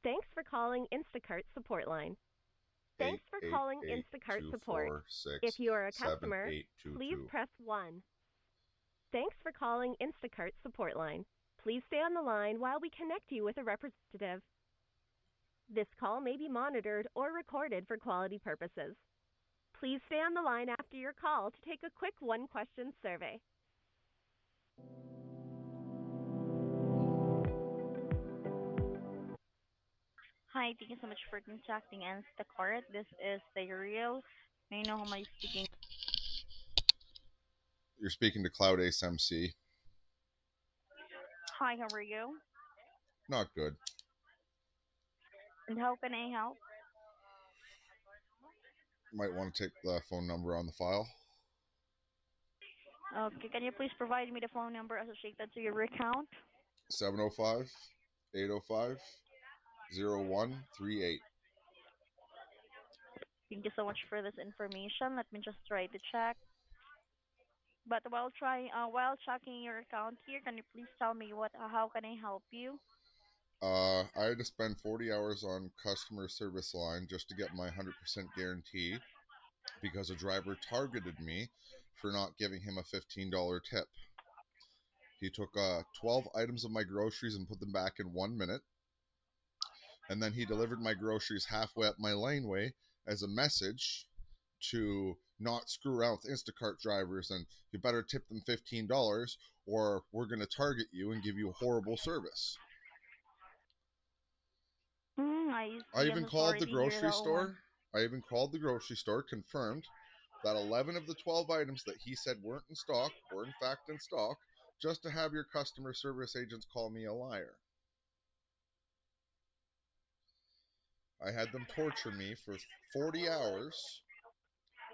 Thanks for calling Instacart support line. Thanks Eight for eight calling eight Instacart two support. four If six you are a seven customer, eight two please two. press 1. Thanks for calling Instacart support line. Please stay on the line while we connect you with a representative. This call may be monitored or recorded for quality purposes. Please stay on the line after your call to take a quick one-question survey. Hi, thank you so much for contacting Instacart. This is Stereo. May I know who am I speaking? You're speaking to Cloud Ace MC. Hi, how are you? Not good. And how can I help? Might want to take the phone number on the file. Okay, can you please provide me the phone number associated to your account? 705-805-0138. Thank you so much for this information. Let me just try to check. But while checking your account here, can you please tell me how can I help you? I had to spend 40 hours on customer service line just to get my 100% guarantee because a driver targeted me for not giving him a $15 tip. He took 12 items of my groceries and put them back in 1 minute. And then he delivered my groceries halfway up my laneway as a message to not screw around with Instacart drivers and you better tip them $15 or we're going to target you and give you horrible service. I I see. I'm even so called sorry the to hear grocery that one. store. Confirmed that 11 of the 12 items that he said weren't in stock were in fact in stock, just to have your customer service agents call me a liar. I had them torture me for 40 hours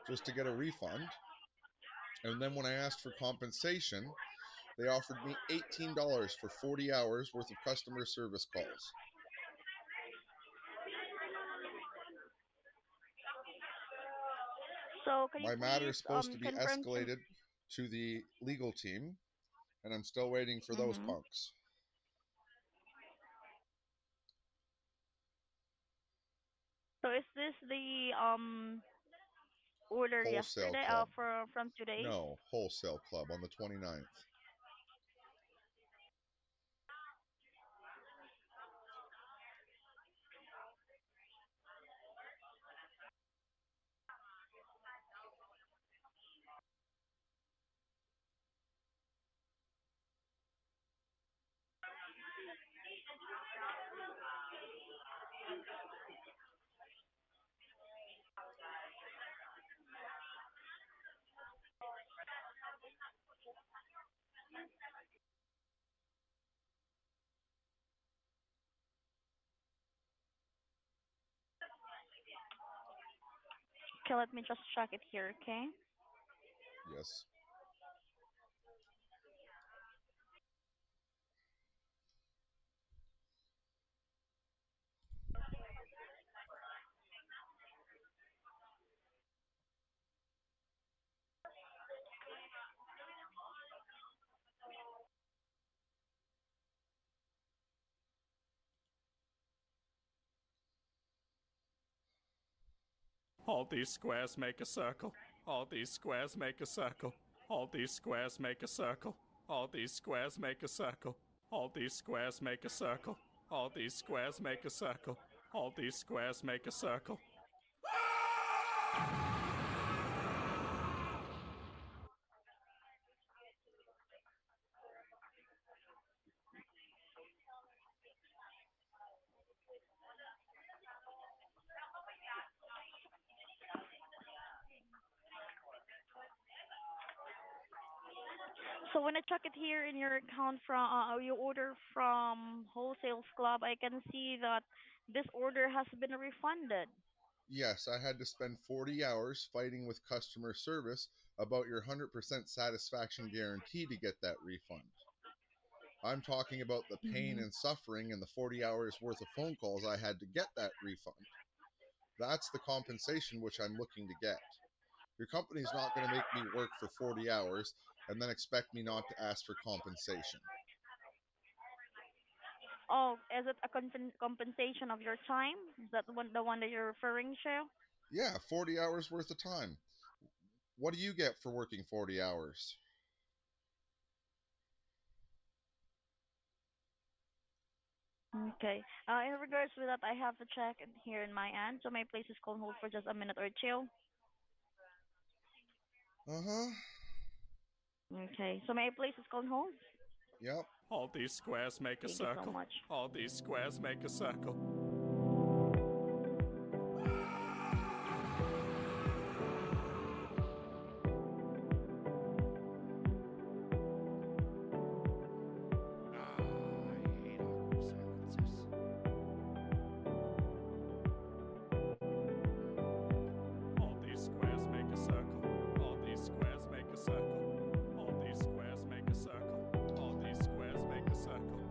just to get a refund. And then when I asked for compensation, they offered me $18 for 40 hours worth of customer service calls. So can you My matter please is supposed to be confirm to? escalated to the legal team, and I'm still waiting for those Mm-hmm. punks. So is this the order Wholesale yesterday? Club. From today? No, Wholesale Club on the 29th. Okay, let me just check it here, okay? Yes. All these squares make a circle. All these squares make a circle. All these squares make a circle. All these squares make a circle. All these squares make a circle. All these squares make a circle. All these squares make a circle. So when I check it here in your account from you order from Wholesale Club, I can see that this order has been refunded. Yes, I had to spend 40 hours fighting with customer service about your 100% satisfaction guarantee to get that refund. I'm talking about the pain Hmm. and suffering and the 40 hours worth of phone calls I had to get that refund. That's the compensation which I'm looking to get. Your company's not going to make me work for 40 hours and then expect me not to ask for compensation. Oh, is it a compensation of your time? Is that the one that you're referring to? Yeah, 40 hours worth of time. What do you get for working 40 hours? Okay. In regards with that, I have to check it here in my end. So my place is on hold for just a minute or two. Uh huh. Okay. So my place is on hold. Yep. All these squares make a Thank you so circle. much. All these squares make a circle. All these squares make a circle. All these squares make a circle. All these squares make a circle. All these squares make a circle.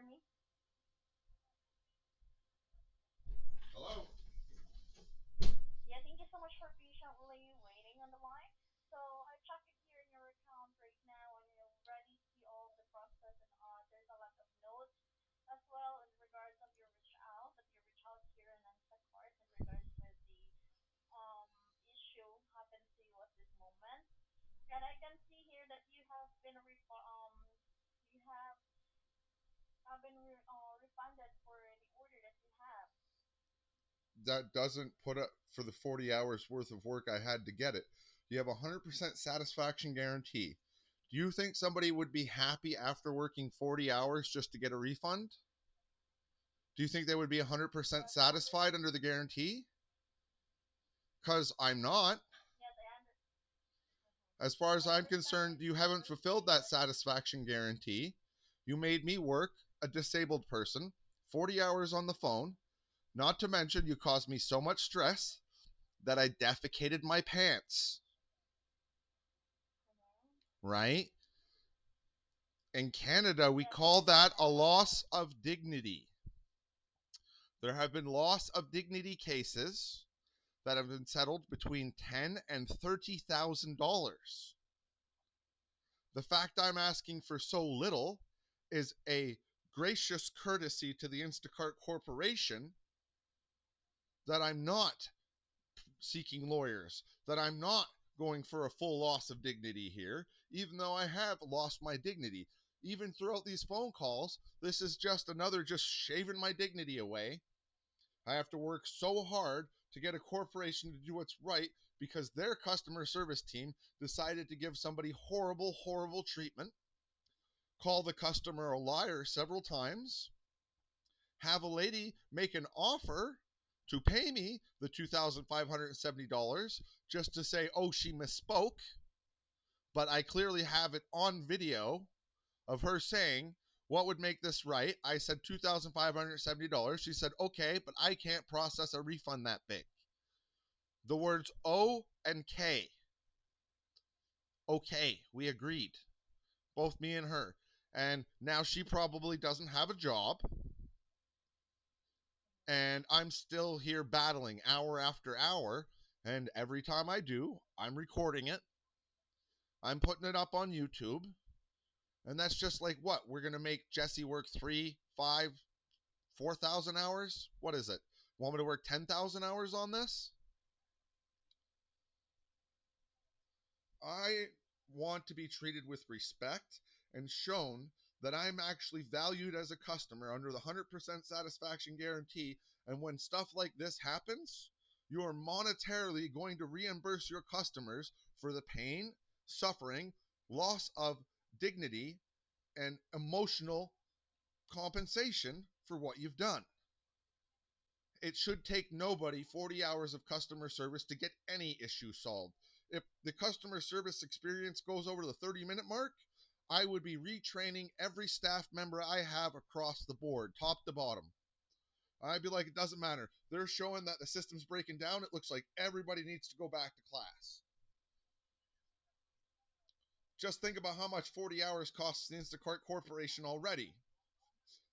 Hello? That doesn't put up for the 40 hours worth of work I had to get it. You have a 100% satisfaction guarantee. Do you think somebody would be happy after working 40 hours just to get a refund? Do you think they would be 100% satisfied under the guarantee? Because I'm not. As far as I'm concerned, you haven't fulfilled that satisfaction guarantee. You made me work, a disabled person, 40 hours on the phone. Not to mention, you caused me so much stress that I defecated my pants. Right? In Canada, we call that a loss of dignity. There have been loss of dignity cases that have been settled between $10,000 and $30,000. The fact I'm asking for so little is a gracious courtesy to the Instacart Corporation that I'm not seeking lawyers, that I'm not going for a full loss of dignity here, even though I have lost my dignity. Even throughout these phone calls, this is just another just shaving my dignity away. I have to work so hard to get a corporation to do what's right because their customer service team decided to give somebody horrible, horrible treatment, call the customer a liar several times, have a lady make an offer to pay me the $2,570 just to say, oh, she misspoke, but I clearly have it on video of her saying, what would make this right? I said $2,570. She said, okay, but I can't process a refund that big. The words O and K. Okay, we agreed. Both me and her. And now she probably doesn't have a job. And I'm still here battling hour after hour. And every time I do, I'm recording it. I'm putting it up on YouTube. And that's just like what? We're going to make Jesse work 3, 5, 4,000 hours? What is it? Want me to work 10,000 hours on this? I want to be treated with respect and shown that I'm actually valued as a customer under the 100% satisfaction guarantee. And when stuff like this happens, you are monetarily going to reimburse your customers for the pain, suffering, loss of dignity, and emotional compensation for what you've done. It should take nobody 40 hours of customer service to get any issue solved. If the customer service experience goes over the 30-minute mark, I would be retraining every staff member I have across the board, top to bottom. I'd be like, it doesn't matter. They're showing that the system's breaking down. It looks like everybody needs to go back to class. Just think about how much 40 hours costs the Instacart Corporation already.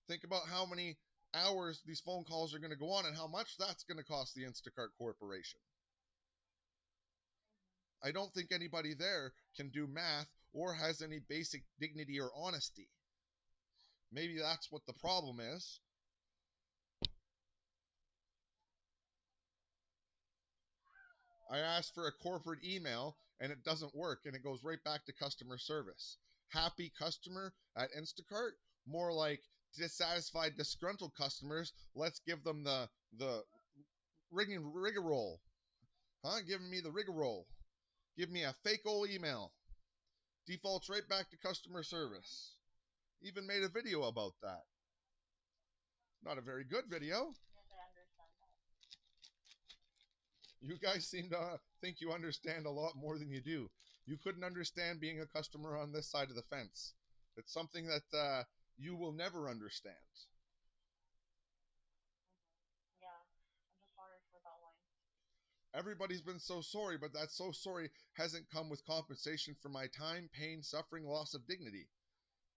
Think about how many hours these phone calls are going to go on and how much that's going to cost the Instacart Corporation. I don't think anybody there can do math or has any basic dignity or honesty. Maybe that's what the problem is. I asked for a corporate email and it doesn't work and it goes right back to customer service. Happy customer at Instacart? More like dissatisfied, disgruntled customers. Let's give them the rigmarole. Huh? Giving me the rigmarole. Give me a fake old email. Defaults right back to customer service. Even made a video about that. Not a very good video. You guys seem to think you understand a lot more than you do. You couldn't understand being a customer on this side of the fence. It's something that you will never understand. Everybody's been so sorry, but that so sorry hasn't come with compensation for my time, pain, suffering, loss of dignity.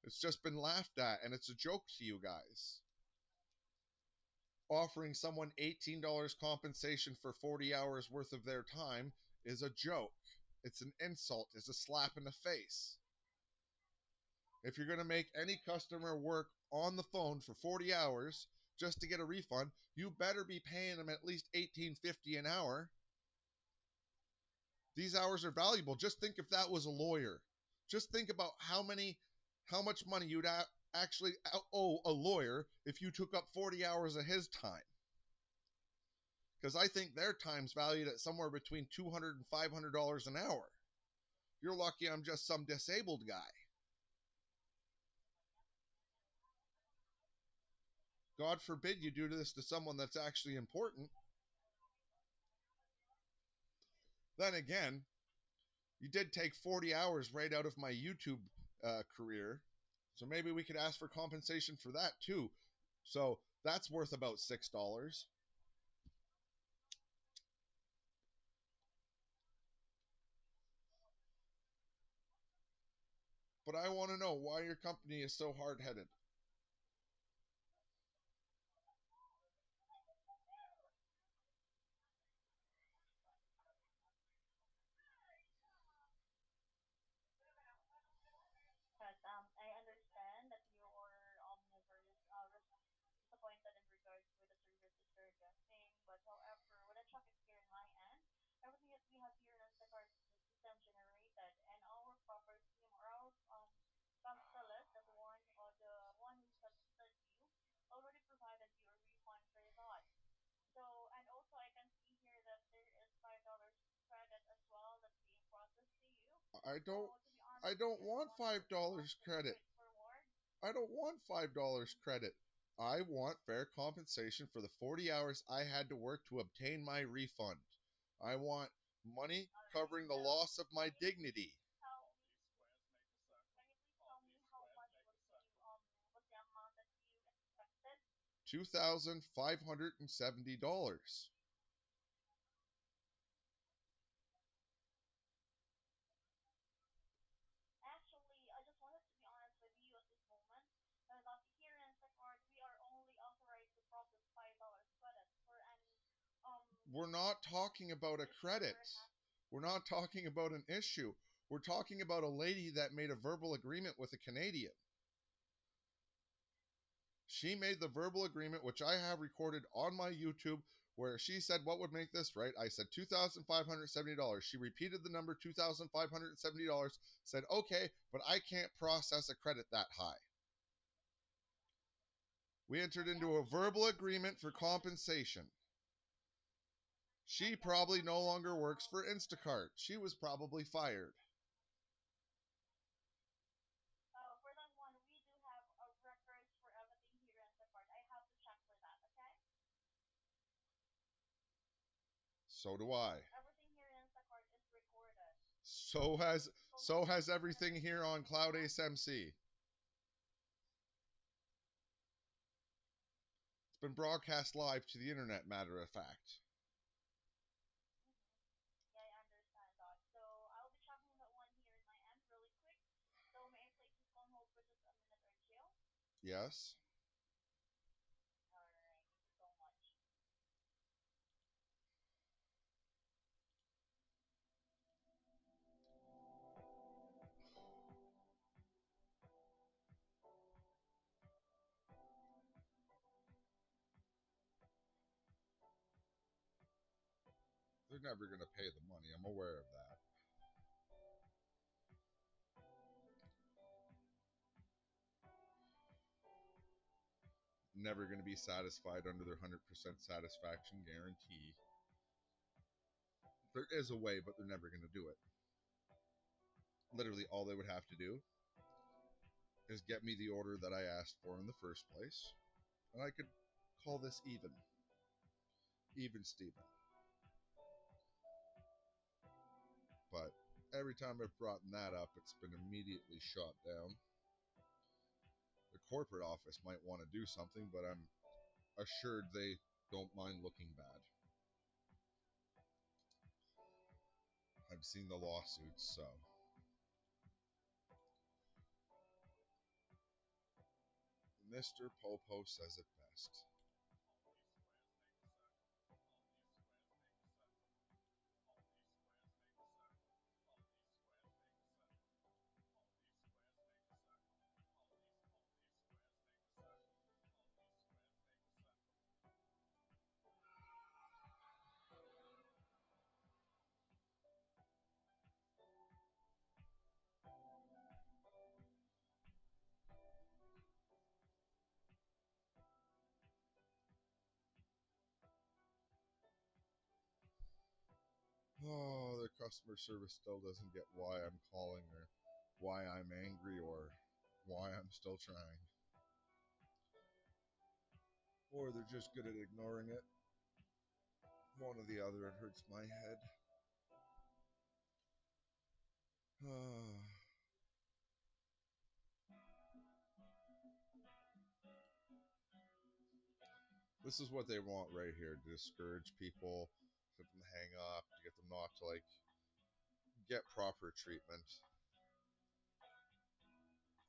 It's just been laughed at, and it's a joke to you guys. Offering someone $18 compensation for 40 hours worth of their time is a joke. It's an insult. It's a slap in the face. If you're going to make any customer work on the phone for 40 hours just to get a refund, you better be paying them at least $18.50 an hour. These hours are valuable. Just think if that was a lawyer. Just think about how much money you'd actually owe a lawyer if you took up 40 hours of his time. Because I think their time's valued at somewhere between $200 and $500 an hour. You're lucky I'm just some disabled guy. God forbid you do this to someone that's actually important. Then again, you did take 40 hours right out of my YouTube career. So maybe we could ask for compensation for that too. So that's worth about $6. But I want to know why your company is so hard-headed. I don't I don't want $5 credit. I don't want $5 credit. I want fair compensation for the 40 hours I had to work to obtain my refund. I want money covering the loss of my dignity. $2,570. We're not talking about a credit. We're not talking about an issue. We're talking about a lady that made a verbal agreement with a Canadian. She made the verbal agreement, which I have recorded on my YouTube, where she said what would make this right. I said $2,570. She repeated the number $2,570, said, okay, but I can't process a credit that high. We entered into a verbal agreement for compensation. She probably no longer works for Instacart. She was probably fired. So do I. So has everything here on Cloud Ace MC. It's been broadcast live to the internet, matter of fact. Yes. They're never going to pay the money. I'm aware of that. Never going to be satisfied under their 100% satisfaction guarantee. There is a way, but they're never going to do it. Literally, all they would have to do is get me the order that I asked for in the first place, and I could call this even. Even Steven. But every time I've brought that up, it's been immediately shot down. The corporate office might want to do something, but I'm assured they don't mind looking bad. I've seen the lawsuits, so Mr. Popo says it best. Oh, their customer service still doesn't get why I'm calling or why I'm angry or why I'm still trying. Or they're just good at ignoring it. One or the other, it hurts my head. This is what they want right here, to discourage people, to get them to hang up, to get them not to like get proper treatment.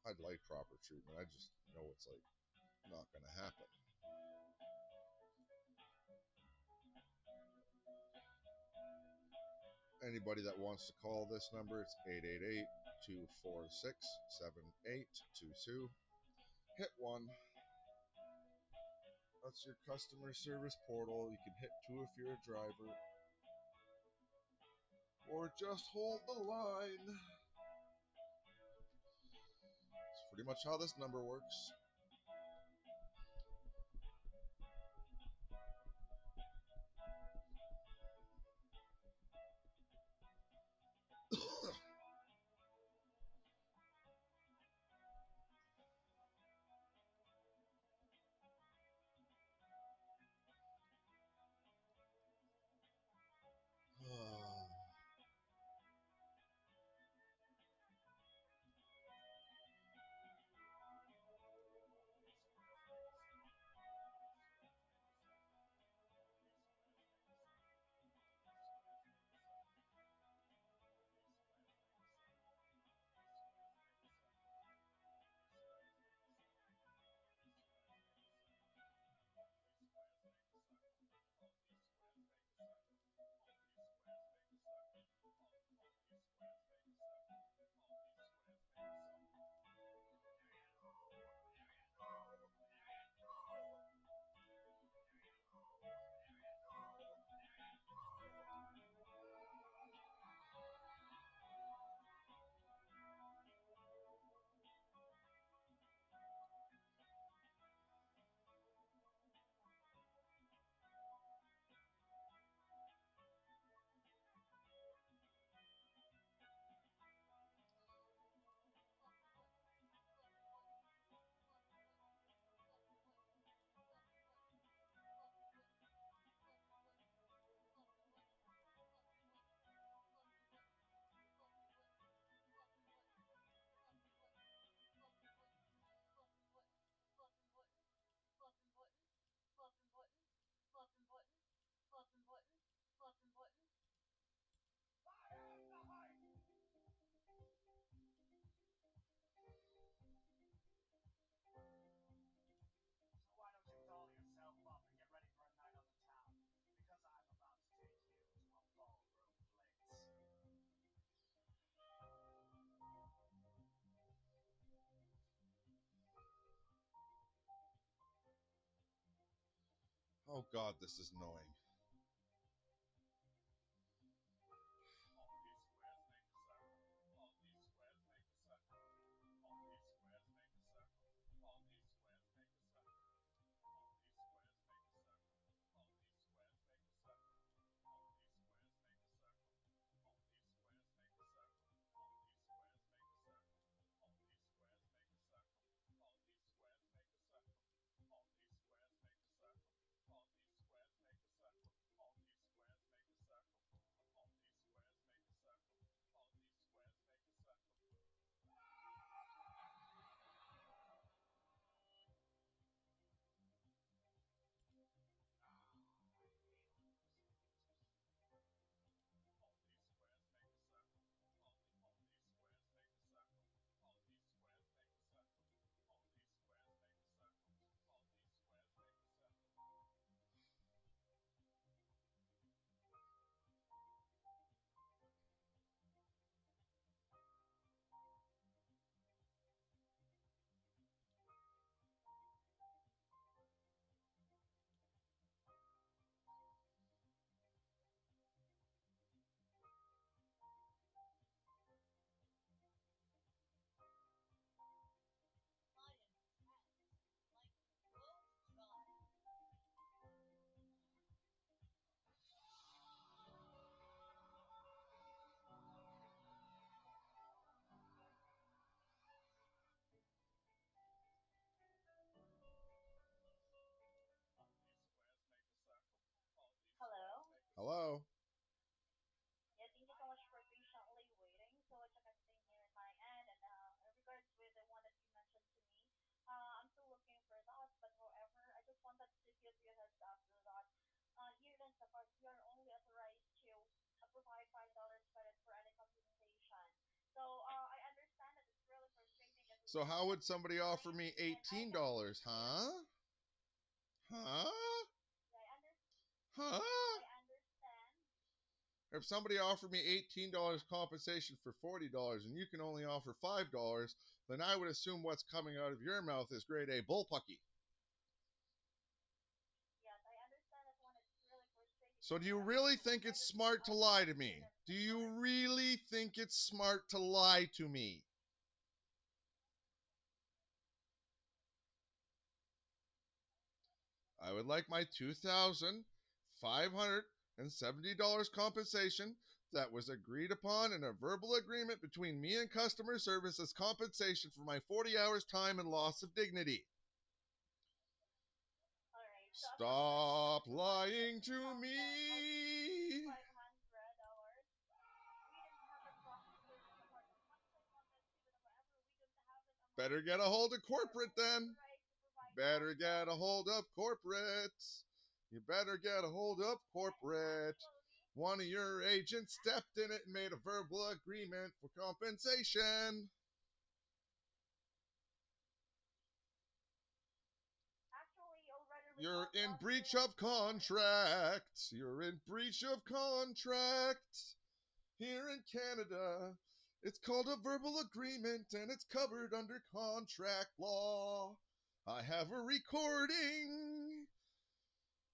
I'd like proper treatment. I just know it's like not gonna happen. Anybody that wants to call this number, it's 888-246-7822. Hit 1. That's your customer service portal. You can hit 2 if you're a driver. Or just hold the line. It's pretty much how this number works. Oh god, this is annoying. Hello? Yeah, thank you so much for patiently waiting. So I'll check everything here in my end. And in regards with the one that you mentioned to me, I'm still looking for that. But however, I just wanted to give you a heads up so that here in Safari, we are only authorized to provide $5 credit for any compensation. So I understand that it's really frustrating that we So how cannot would somebody offer provide, me and I can $18, feel, huh? Huh? yeah, Huh? I understand. If somebody offered me $18 compensation for $40 and you can only offer $5, then I would assume what's coming out of your mouth is grade A bullpucky. Yes, I understand that one is really frustrating. So But do you however, really you think it's already reached smart to out to lie us to here me? in Do you Instacart. really think it's smart to lie to me? I would like my $2,570 compensation that was agreed upon in a verbal agreement between me and customer service as compensation for my 40 hours time and loss of dignity. All right. So as long as you can Stop provide the lying to 2,000 or me. $2,500, we don't have a process here in support. As much as I wanted to, but however, we don't have that amount Better of get a money. hold of We are corporate only then. authorized to provide Better get a $5. hold of corporate. You better get a hold of And corporate. actually, One of your agents stepped in it and made a verbal agreement for compensation. actually, you already reached You're out to in us here breach in of support. contract. You're in breach of contract. Here in Canada, it's called a verbal agreement and it's covered under contract law. I have a recording.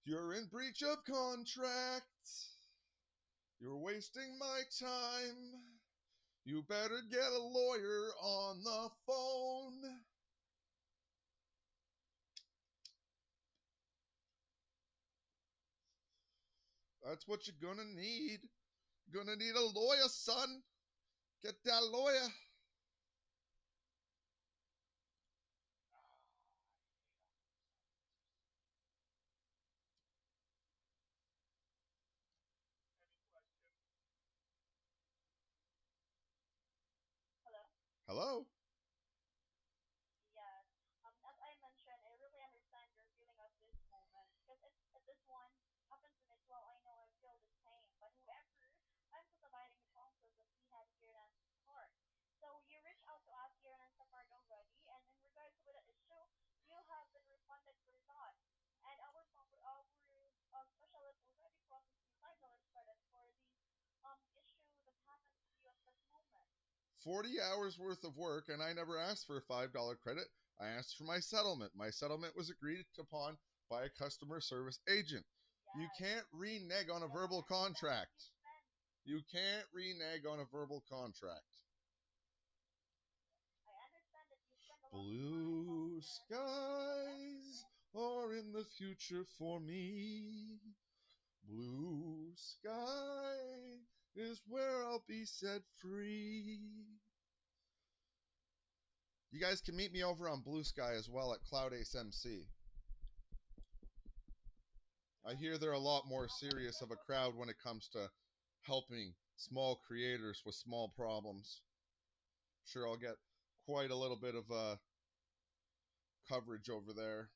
You're in breach of contract. You're wasting my time. You better get a lawyer on the phone. That's what you're gonna need. Gonna need a lawyer, son. Get that lawyer. Hello? Hello? Yes. As I mentioned, I really understand your feeling at this moment because at this one happened to me as well. I know I feel the same, but however, I'm just abiding the process that we had here in Instacart. So you reached out to us here in Instacart already, and in regards to the issue, you have been refunded for that, and our specialist already processed the $5 credit for the issue that happened to you at this moment. 40 hours worth of work, and I never asked for a $5 credit. I asked for my settlement. My settlement was agreed upon by a customer service agent. You Yes. can't renege on a Yes, I verbal understand that you contract. spent. You can't renege on a verbal contract. I understand that you spend a lot of time calling Blue here in support. However, skies are in the future for me. Blue sky is where I'll be set free. You guys can meet me over on Blue Sky as well at Cloud Ace MC. I yes, hear they're a lot more in serious of regards a of that, crowd when it comes to helping small creators with small problems. Sure, I'll get quite a little bit of coverage over there.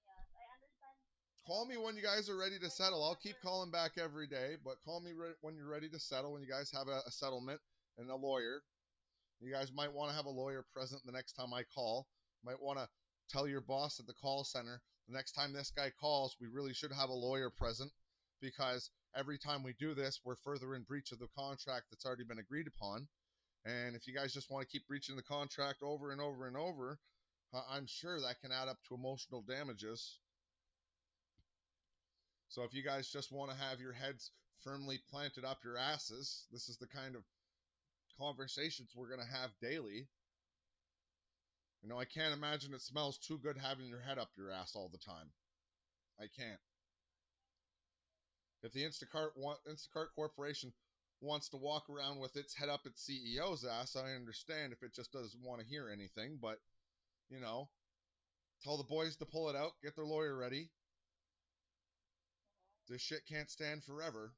yes, I understand Call me when you guys are ready to but settle. I'll keep however, calling back every day, but call me when you're ready to settle, when you guys have a settlement and a lawyer. You guys might want to have a lawyer present the next time I call. Might want to tell your boss at the call center the next time this guy calls, we really should have a lawyer present because every time we do this, we're further in breach of the contract that's already been agreed upon. And if you guys just want to keep breaching the contract over and over and over, I'm sure that can add up to emotional damages. So if you guys just want to have your heads firmly planted up your asses, this is the kind of conversations we're going to have daily. You know, I can't imagine it smells too good having your head up your ass all the time. I can't. If the Instacart Corporation wants to walk around with its head up its CEO's ass, I understand if it just doesn't want to hear anything. But you know, tell the boys to pull it out, get their lawyer ready. This shit can't stand forever.